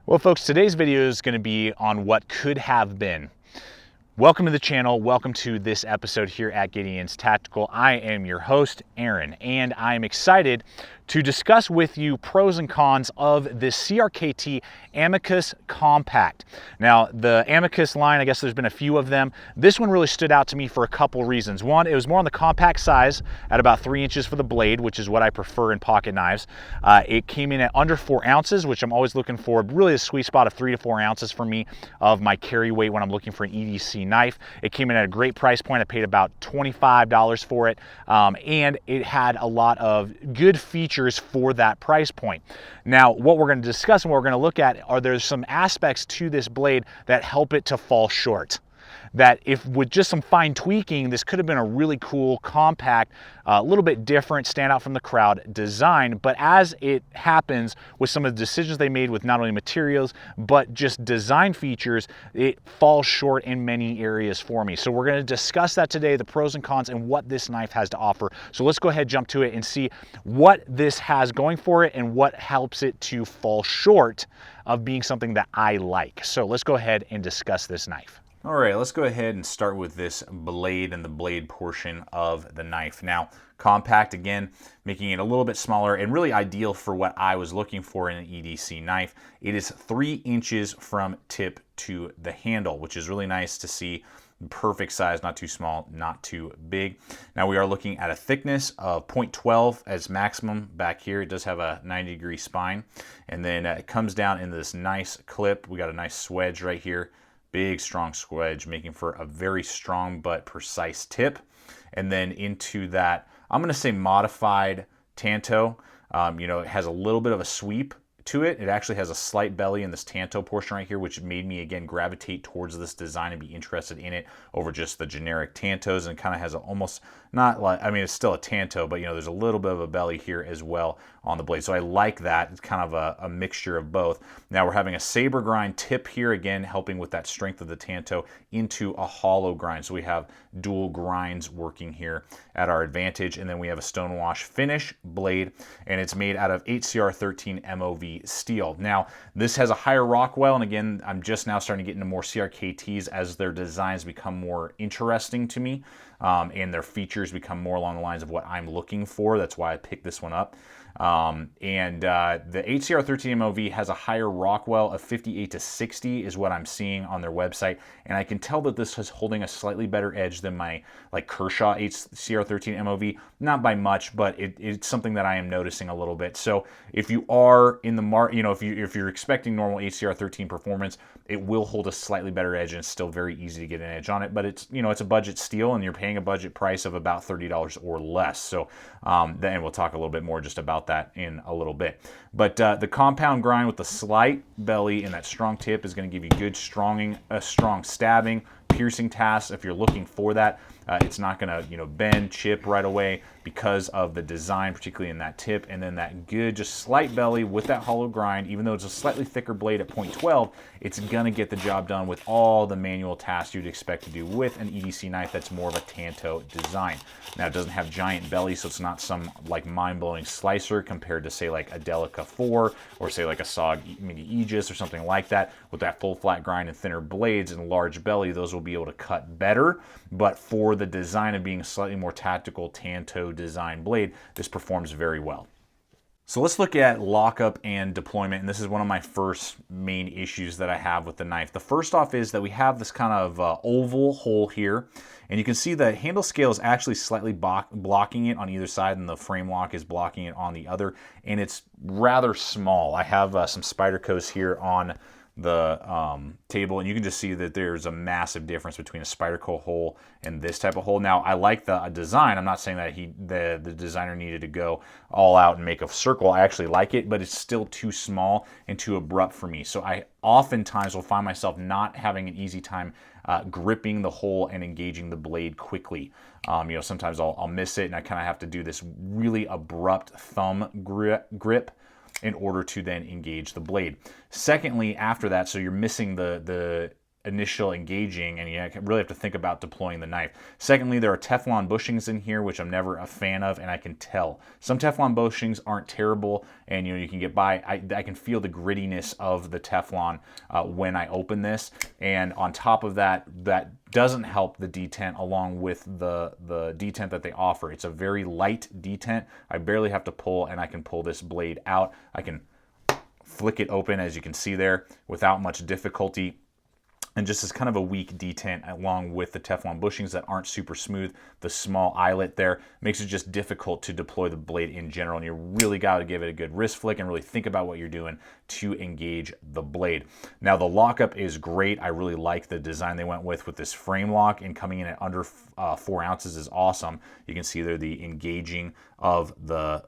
Well, folks, today's video is going to be on what could have been. Welcome to the channel. Welcome to this episode here at Gideon's Tactical. I am your host, Aaron, and I'm excited to discuss with you pros and cons of this CRKT Amicus Compact. Now, the Amicus line, I guess there's been a few of them. This one really stood out to me for a couple reasons. One, it was more on the compact size at about 3 inches for the blade, which is what I prefer in pocket knives. It came in at under 4 ounces, which I'm always looking for, really a sweet spot of 3 to 4 ounces for me of my carry weight when I'm looking for an EDC knife. It came in at a great price point. I paid about $25 for it, and it had a lot of good features for that price point. Now, what we're going to discuss and what we're going to look at are there's some aspects to this blade that help it to fall short. That if with just some fine tweaking, this could have been a really cool, compact, a little bit different, stand out from the crowd design. But as it happens with some of the decisions they made with not only materials, but just design features, it falls short in many areas for me. So we're going to discuss that today, the pros and cons and what this knife has to offer. So let's go ahead, jump to it and see what this has going for it and what helps it to fall short of being something that I like. So let's go ahead and discuss this knife. All right, let's go ahead and start with this blade and the blade portion of the knife. Now, compact, again, making it a little bit smaller and really ideal for what I was looking for in an EDC knife. It is 3 inches from tip to the handle, which is really nice to see. Perfect size, not too small, not too big. Now we are looking at a thickness of 0.12 as maximum back here. It does have a 90-degree spine. And then it comes down in this nice clip. We got a nice swedge right here. Big, strong swedge, making for a very strong but precise tip. And then into that, I'm going to say modified tanto. It has a little bit of a sweep to it. It actually has a slight belly in this tanto portion right here, which made me, again, gravitate towards this design and be interested in it over just the generic tantos, and kind of has a, almost not like, I mean, it's still a tanto, but, there's a little bit of a belly here as well on the blade. So I like that. It's kind of a mixture of both. Now we're having a saber grind tip here, again, helping with that strength of the tanto into a hollow grind. So we have dual grinds working here at our advantage. And then we have a stonewash finish blade, and it's made out of HCR13 MOV steel. Now, this has a higher Rockwell, and again, I'm just now starting to get into more CRKTs as their designs become more interesting to me, and their features become more along the lines of what I'm looking for. That's why I picked this one up. The HCR13 MOV has a higher Rockwell of 58 to 60 is what I'm seeing on their website, and I can tell that this is holding a slightly better edge than my Kershaw HCR13 MOV. Not by much, but it's something that I am noticing a little bit. So if you are in the if you're expecting normal HCR13 performance, it will hold a slightly better edge, and it's still very easy to get an edge on it. But it's it's a budget steel, and you're paying a budget price of about $30 or less. So then we'll talk a little bit more just about that in a little bit. But the compound grind with the slight belly and that strong tip is going to give you good strong stabbing, piercing tasks if you're looking for that. It's not going to bend, chip right away because of the design, particularly in that tip. And then that good, just slight belly with that hollow grind, even though it's a slightly thicker blade at 0.12, it's going to get the job done with all the manual tasks you'd expect to do with an EDC knife that's more of a tanto design. Now, it doesn't have giant belly, so it's not some mind-blowing slicer compared to, say, like a Delica 4 or, say, like a SOG Mini Aegis or something like that. With that full flat grind and thinner blades and large belly, those will be able to cut better. But for the design of being a slightly more tactical tanto design blade, this performs very well. So let's look at lockup and deployment, and this is one of my first main issues that I have with the knife. The first off is that we have this kind of oval hole here, and you can see the handle scale is actually slightly blocking it on either side, and the frame lock is blocking it on the other, and it's rather small. I have some Spydercos here on the table, and you can just see that there's a massive difference between a Spyderco hole and this type of hole. Now, I like the design. I'm not saying that the designer needed to go all out and make a circle. I actually like it, but it's still too small and too abrupt for me. So I oftentimes will find myself not having an easy time gripping the hole and engaging the blade quickly. Sometimes I'll miss it, and I kind of have to do this really abrupt thumb grip in order to then engage the blade. Secondly, after that, so you're missing the initial engaging, and you really have to think about deploying the knife. Secondly, there are Teflon bushings in here, which I'm never a fan of, and I can tell. Some Teflon bushings aren't terrible, and you can get by. I can feel the grittiness of the Teflon when I open this, and on top of that, that doesn't help the detent along with the detent that they offer. It's a very light detent. I barely have to pull, and I can pull this blade out. I can flick it open, as you can see there, without much difficulty. And just as kind of a weak detent along with the Teflon bushings that aren't super smooth, the small eyelet there makes it just difficult to deploy the blade in general, and you really got to give it a good wrist flick and really think about what you're doing to engage the blade. Now the lockup is great. I really like the design they went with this frame lock, and coming in at under 4 ounces is awesome. You can see there the engaging of the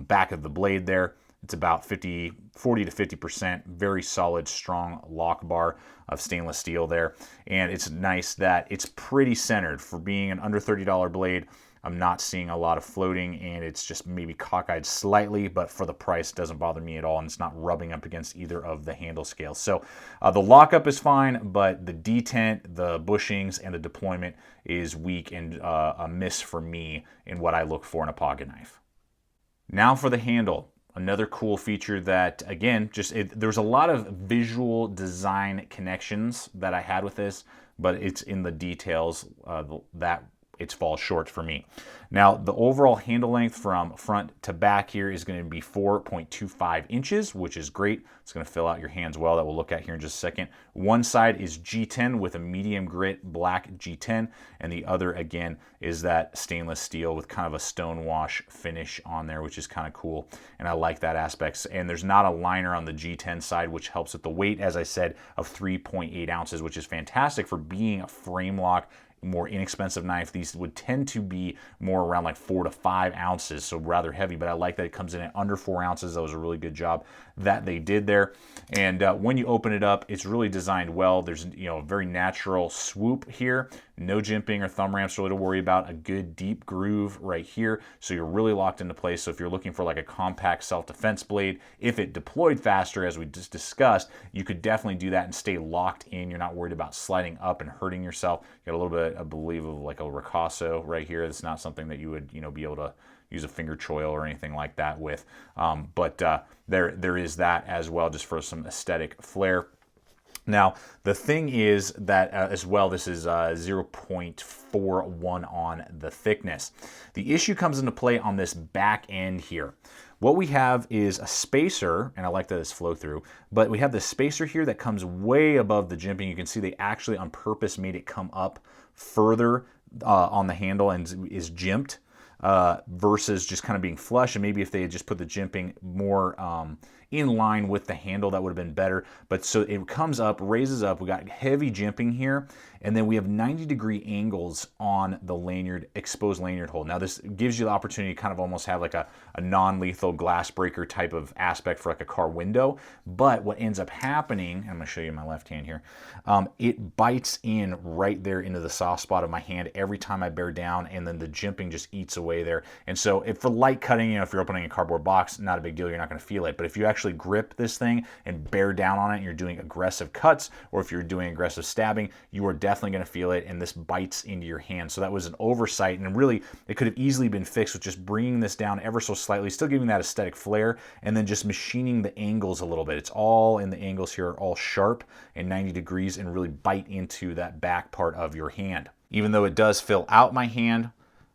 back of the blade there. It's about 40 to 50%, very solid, strong lock bar of stainless steel there. And it's nice that it's pretty centered. For being an under $30 blade, I'm not seeing a lot of floating, and it's just maybe cockeyed slightly, but for the price, it doesn't bother me at all, and it's not rubbing up against either of the handle scales. So the lockup is fine, but the detent, the bushings, and the deployment is weak and a miss for me in what I look for in a pocket knife. Now for the handle. Another cool feature that, again, there's a lot of visual design connections that I had with this, but it's in the details that it falls short for me. Now, the overall handle length from front to back here is going to be 4.25 inches, which is great. It's going to fill out your hands well, that we'll look at here in just a second. One side is G10 with a medium grit black G10, and the other, again, is that stainless steel with kind of a stone wash finish on there, which is kind of cool, and I like that aspect. And there's not a liner on the G10 side, which helps with the weight, as I said, of 3.8 ounces, which is fantastic for being a frame lock, more inexpensive knife. These would tend to be more around like 4 to 5 ounces, so rather heavy, but I like that it comes in at under 4 ounces. That was a really good job that they did there. And when you open it up, it's really designed well. There's a very natural swoop here, no jimping or thumb ramps really to worry about, a good deep groove right here, so you're really locked into place. So if you're looking for like a compact self-defense blade, if it deployed faster, as we just discussed, you could definitely do that and stay locked in. You're not worried about sliding up and hurting yourself. You got a little bit, I believe, of like a ricasso right here. It's not something that you would be able to use a finger choil or anything like that with, but there is that as well, just for some aesthetic flair. Now, the thing is that as well, this is 0.41 on the thickness. The issue comes into play on this back end here. What we have is a spacer, and I like that it's flow through, but we have the spacer here that comes way above the jimping. You can see they actually on purpose made it come up further on the handle and is jimped versus just kind of being flush. And maybe if they had just put the jimping more in line with the handle, that would have been better. But so it comes up, raises up. We got heavy jimping here, and then we have 90-degree angles on the lanyard, exposed lanyard hole. Now this gives you the opportunity to kind of almost have like a non-lethal glass breaker type of aspect for like a car window. But what ends up happening, and I'm gonna show you my left hand here, it bites in right there into the soft spot of my hand every time I bear down, and then the jimping just eats away there. And so if for light cutting, if you're opening a cardboard box, not a big deal, you're not gonna feel it. But if you actually grip this thing and bear down on it and you're doing aggressive cuts, or if you're doing aggressive stabbing, you are definitely going to feel it, and this bites into your hand. So that was an oversight, and really it could have easily been fixed with just bringing this down ever so slightly, still giving that aesthetic flair, and then just machining the angles a little bit. It's all in the angles here are all sharp and 90 degrees and really bite into that back part of your hand. Even though it does fill out my hand,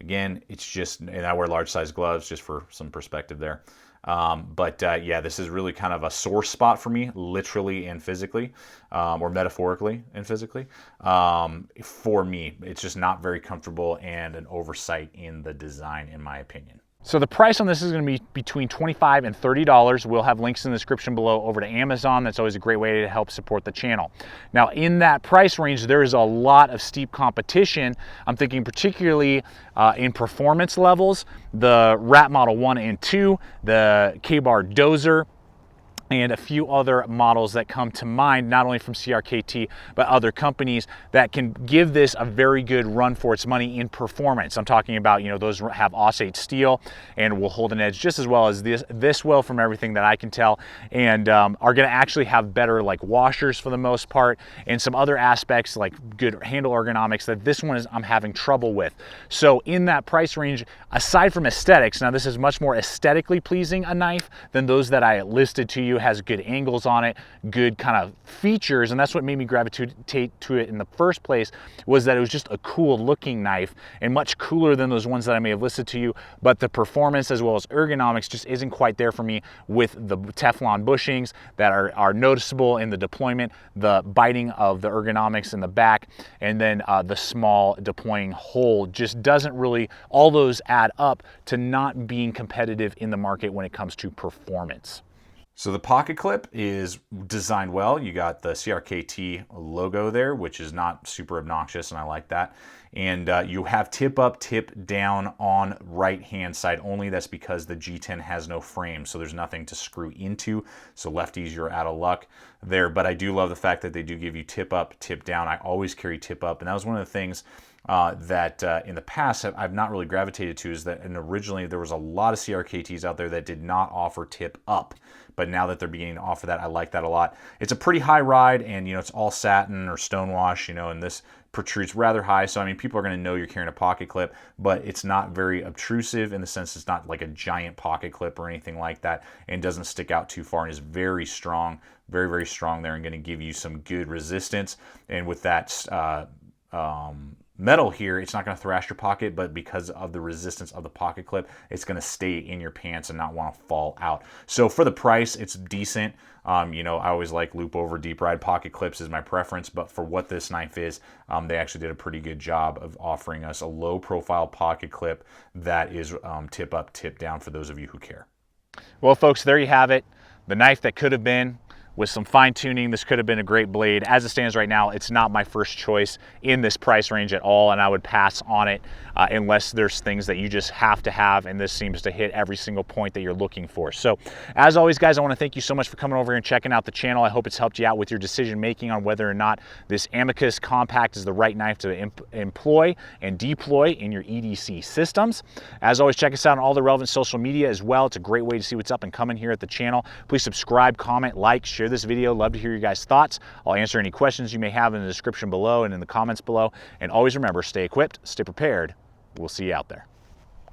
again, it's just, and I wear large size gloves just for some perspective there. Yeah, this is really kind of a sore spot for me, literally and physically, or metaphorically and physically. For me, it's just not very comfortable and an oversight in the design, in my opinion. So the price on this is going to be between $25 and $30. We'll have links in the description below over to Amazon. That's always a great way to help support the channel. Now, in that price range, there is a lot of steep competition. I'm thinking particularly in performance levels, the Rat Model 1 and 2, the K-Bar Dozer, and a few other models that come to mind, not only from CRKT, but other companies that can give this a very good run for its money in performance. I'm talking about, those have Aussate steel and will hold an edge just as well as this will, from everything that I can tell, and are gonna actually have better like washers for the most part, and some other aspects like good handle ergonomics that this one I'm having trouble with. So in that price range, aside from aesthetics, now this is much more aesthetically pleasing a knife than those that I listed to you, has good angles on it, good kind of features, and that's what made me gravitate to it in the first place, was that it was just a cool looking knife and much cooler than those ones that I may have listed to you, but the performance as well as ergonomics just isn't quite there for me with the Teflon bushings that are noticeable in the deployment, the biting of the ergonomics in the back, and then the small deploying hole just doesn't really, all those add up to not being competitive in the market when it comes to performance. So the pocket clip is designed well. You got the CRKT logo there, which is not super obnoxious, and I like that. And you have tip up, tip down on right hand side only. That's because the G10 has no frame, so there's nothing to screw into. So lefties, you're out of luck there. But I do love the fact that they do give you tip up, tip down. I always carry tip up, and that was one of the things that in the past I've not really gravitated to, is that, and originally there was a lot of CRKTs out there that did not offer tip up, but now that they're beginning to offer that, I like that a lot. It's a pretty high ride, and it's all satin or stonewash, and this protrudes rather high, so I mean people are going to know you're carrying a pocket clip, but it's not very obtrusive in the sense it's not like a giant pocket clip or anything like that, and doesn't stick out too far, and is very strong, very, very strong there, and going to give you some good resistance. And with that metal here, it's not going to thrash your pocket, but because of the resistance of the pocket clip, it's going to stay in your pants and not want to fall out. So for the price, it's decent. I always like loop over deep ride pocket clips is my preference, but for what this knife is, they actually did a pretty good job of offering us a low profile pocket clip that is tip up, tip down for those of you who care. Well, folks, there you have it. The knife that could have been. With some fine tuning, this could have been a great blade. As it stands right now, it's not my first choice in this price range at all, and I would pass on it unless there's things that you just have to have, and this seems to hit every single point that you're looking for. So as always, guys, I want to thank you so much for coming over here and checking out the channel. I hope it's helped you out with your decision making on whether or not this Amicus Compact is the right knife to employ and deploy in your EDC systems. As always, check us out on all the relevant social media as well. It's a great way to see what's up and coming here at the channel. Please subscribe, comment, like, share this video. Love to hear your guys' thoughts. I'll answer any questions you may have in the description below and in the comments below. And always remember, stay equipped, stay prepared. We'll see you out there.